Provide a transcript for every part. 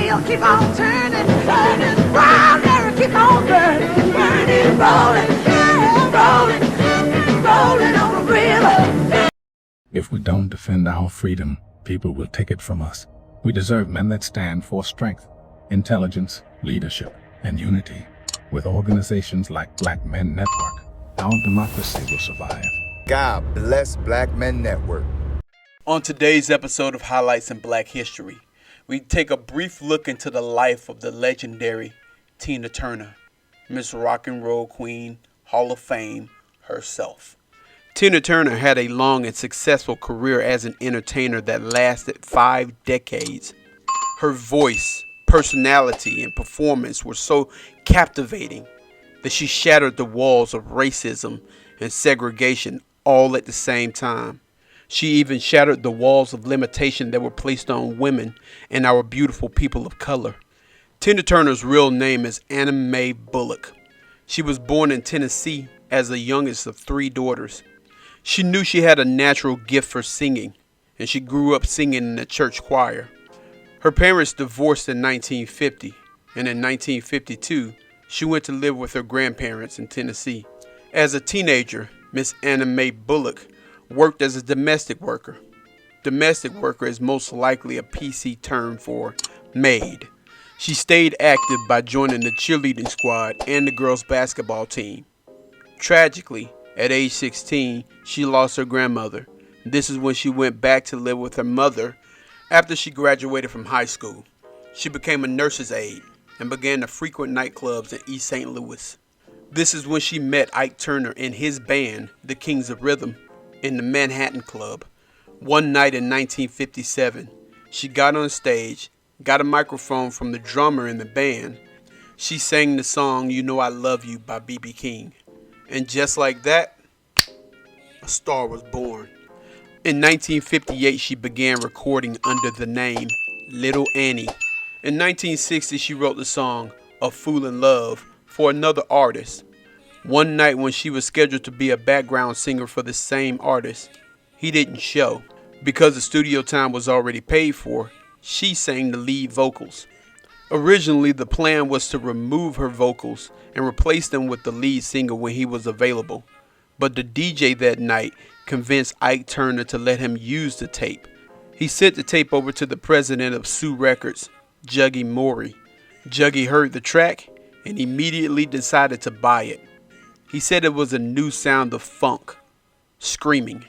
wheel keep on turning, turning round, and keep on burning, burning, rolling, rolling, rolling on the river. If we don't defend our freedom, people will take it from us. We deserve men that stand for strength, intelligence, leadership, and unity. With organizations like Black Men Network, our democracy will survive. God bless Black Men Network. On today's episode of Highlights in Black History, we take a brief look into the life of the legendary Tina Turner, Miss Rock and Roll Queen, Hall of Fame herself. Tina Turner had a long and successful career as an entertainer that lasted 5 decades. Her voice, personality, and performance were so captivating that she shattered the walls of racism and segregation all at the same time. She even shattered the walls of limitation that were placed on women and our beautiful people of color. Tina Turner's real name is Anna Mae Bullock. She was born in Tennessee as the youngest of 3 daughters. She knew she had a natural gift for singing, and she grew up singing in the church choir. Her parents divorced in 1950, and in 1952, she went to live with her grandparents in Tennessee. As a teenager, Miss Anna Mae Bullock worked as a domestic worker. Domestic worker is most likely a PC term for maid. She stayed active by joining the cheerleading squad and the girls' basketball team. Tragically, at age 16, she lost her grandmother. This is when she went back to live with her mother after she graduated from high school. She became a nurse's aide and began to frequent nightclubs in East St. Louis. This is when she met Ike Turner and his band, the Kings of Rhythm, in the Manhattan Club. One night in 1957, she got on stage, got a microphone from the drummer in the band. She sang the song You Know I Love You by B.B. King. And just like that, a star was born. In 1958, she began recording under the name Little Annie. In 1960, she wrote the song A Fool in Love for another artist. One night when she was scheduled to be a background singer for the same artist, he didn't show. Because the studio time was already paid for, she sang the lead vocals. Originally, the plan was to remove her vocals and replace them with the lead singer when he was available. But the DJ that night convinced Ike Turner to let him use the tape. He sent the tape over to the president of Sue Records, Juggy Morey. Juggy heard the track and immediately decided to buy it. He said it was a new sound of funk, screaming.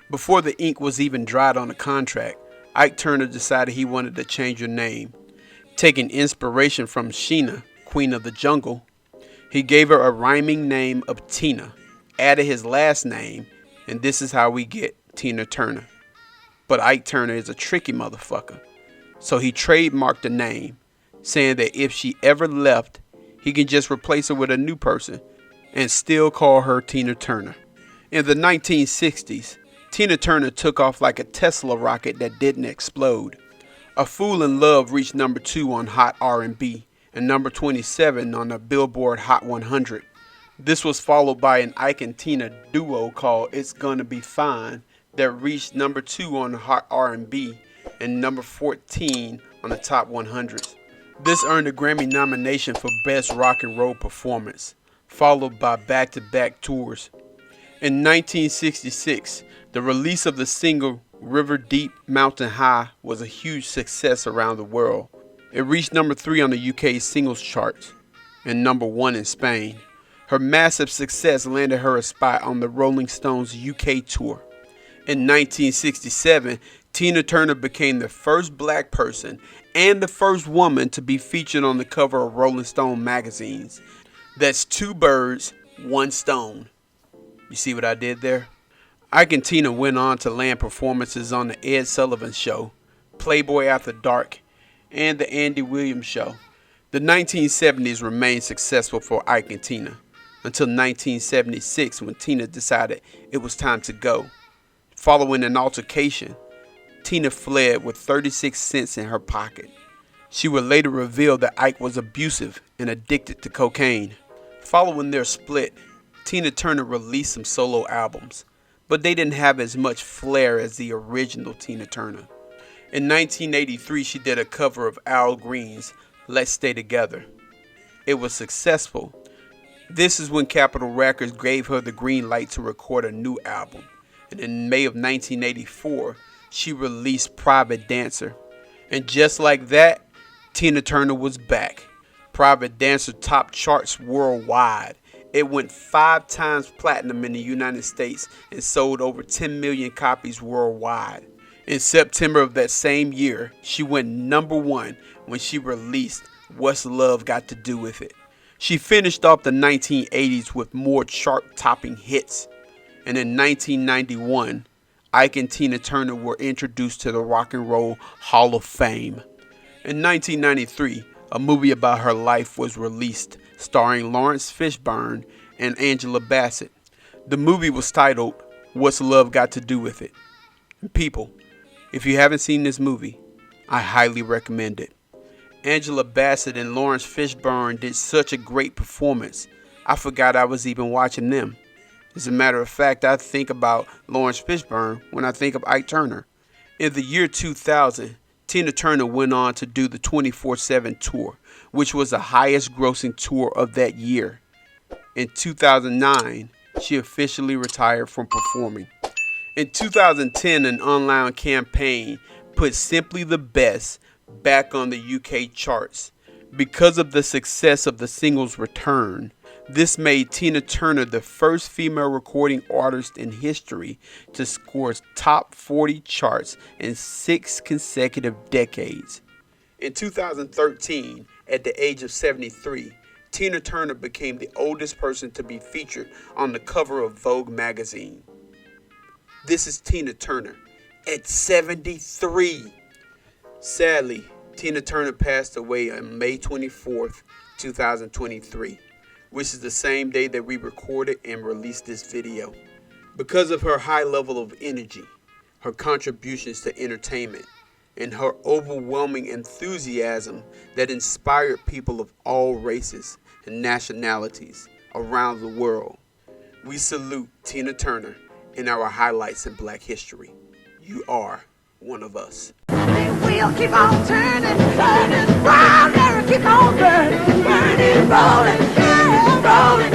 Before the ink was even dried on the contract, Ike Turner decided he wanted to change her name. Taking inspiration from Sheena, Queen of the Jungle, he gave her a rhyming name of Tina, added his last name, and this is how we get Tina Turner. But Ike Turner is a tricky motherfucker, so he trademarked the name, saying that if she ever left, he can just replace her with a new person and still call her Tina Turner. In the 1960s, Tina Turner took off like a Tesla rocket that didn't explode. A Fool in Love reached number 2 on Hot R&B and number 27 on the Billboard Hot 100. This was followed by an Ike and Tina duo called It's Gonna Be Fine that reached number 2 on Hot R&B and number 14 on the Top 100s. This earned a Grammy nomination for Best Rock and Roll Performance, followed by back-to-back tours. In 1966, the release of the single River Deep Mountain High was a huge success around the world. It reached number 3 on the UK singles charts and number 1 in Spain. Her massive success landed her a spot on the Rolling Stones UK tour. In 1967, Tina Turner became the first black person and the first woman to be featured on the cover of Rolling Stone magazines. That's 2 birds, 1 stone. You see what I did there? Ike and Tina went on to land performances on the Ed Sullivan Show, Playboy After Dark, and the Andy Williams Show. The 1970s remained successful for Ike and Tina until 1976 when Tina decided it was time to go. Following an altercation, Tina fled with 36 cents in her pocket. She would later reveal that Ike was abusive and addicted to cocaine. Following their split, Tina Turner released some solo albums, but they didn't have as much flair as the original Tina Turner. In 1983, she did a cover of Al Green's Let's Stay Together. It was successful. This is when Capitol Records gave her the green light to record a new album. And in May of 1984, she released Private Dancer. And just like that, Tina Turner was back. Private Dancer topped charts worldwide. It went 5 times platinum in the United States and sold over 10 million copies worldwide. In September of that same year, she went #1 when she released What's Love Got to Do With It. She finished off the 1980s with more chart-topping hits. And in 1991, Ike and Tina Turner were introduced to the Rock and Roll Hall of Fame. In 1993, a movie about her life was released, starring Lawrence Fishburne and Angela Bassett. The movie was titled What's Love Got to Do With It? And people, if you haven't seen this movie, I highly recommend it. Angela Bassett and Lawrence Fishburne did such a great performance, I forgot I was even watching them. As a matter of fact, I think about Lawrence Fishburne when I think of Ike Turner. In the year 2000, Tina Turner went on to do the 24/7 tour, which was the highest grossing tour of that year. In 2009, she officially retired from performing. In 2010, an online campaign put Simply the Best back on the UK charts. Because of the success of the single's return, this made Tina Turner the first female recording artist in history to score top 40 charts in 6 consecutive decades. In 2013, at the age of 73, Tina Turner became the oldest person to be featured on the cover of Vogue magazine. This is Tina Turner at 73. Sadly, Tina Turner passed away on May 24th, 2023, which is the same day that we recorded and released this video. Because of her high level of energy, her contributions to entertainment, and her overwhelming enthusiasm that inspired people of all races and nationalities around the world, we salute Tina Turner in our highlights in Black history. You are one of us. We'll keep on turning, turning, round and keep on burning, burning, rolling, rolling,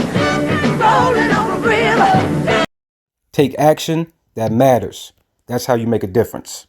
rolling on the river. Take action that matters. That's how you make a difference.